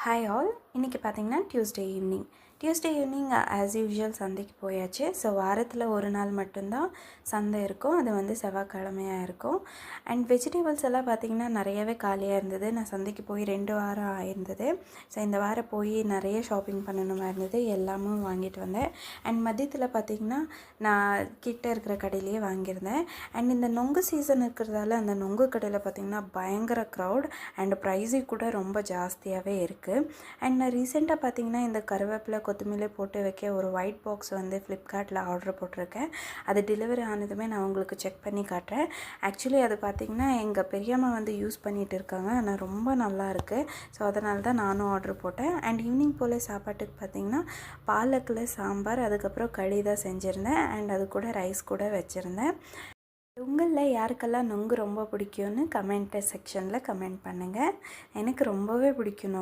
Hi all. இன்றைக்கி பார்த்திங்கன்னா Tuesday evening as usual சந்தைக்கு போயாச்சு. ஸோ வாரத்தில் ஒரு நாள் மட்டும்தான் சந்தை இருக்கும். அது வந்து செவ்வாய்க்கிழமையாக இருக்கும். அண்ட் வெஜிடபிள்ஸ் எல்லாம் பார்த்திங்கன்னா நிறையவே காலியாக இருந்தது. நான் சந்தைக்கு போய் 2 வாரம் ஆயிருந்தது. ஸோ இந்த வாரம் போய் நிறைய ஷாப்பிங் பண்ணணுமா இருந்தது. எல்லாமும் வாங்கிட்டு வந்தேன். அண்ட் மதியத்தில் பார்த்திங்கன்னா நான் கிட்டே இருக்கிற கடையிலேயே வாங்கியிருந்தேன். அண்ட் இந்த நொங்கு சீசன் இருக்கிறதால அந்த நொங்கு கடையில் பார்த்திங்கன்னா பயங்கர க்ரௌட் அண்ட் ப்ரைஸிங் கூட ரொம்ப ஜாஸ்தியாகவே இருக்குது. அண்ட் நான் ரீசெண்டாக பார்த்தீங்கன்னா இந்த கருவேப்பிலை கொத்தமல்லி போட்டு வைக்க ஒரு ஒயிட் பாக்ஸ் வந்து ஃப்ளிப்கார்ட்டில் ஆர்டர் போட்டிருக்கேன். அது டெலிவரி ஆனதுமே நான் உங்களுக்கு செக் பண்ணி காட்டுறேன். ஆக்சுவலி அது பார்த்திங்கன்னா எங்கள் பெரியம்மா வந்து யூஸ் பண்ணிகிட்டு இருக்காங்க. ஆனால் ரொம்ப நல்லா இருக்குது. ஸோ அதனால தான் நானும் ஆர்டர் போட்டேன். அண்ட் ஈவினிங் போல் சாப்பாட்டுக்கு பார்த்திங்கன்னா பாலக்கில் சாம்பார், அதுக்கப்புறம் களி தான் செஞ்சுருந்தேன். அண்ட் அது கூட ரைஸ் கூட வச்சுருந்தேன். உங்களில் யாருக்கெல்லாம் நொங்கு ரொம்ப பிடிக்கும்னு கமெண்ட் செக்ஷனில் கமெண்ட் பண்ணுங்கள். எனக்கு ரொம்பவே பிடிக்கும்.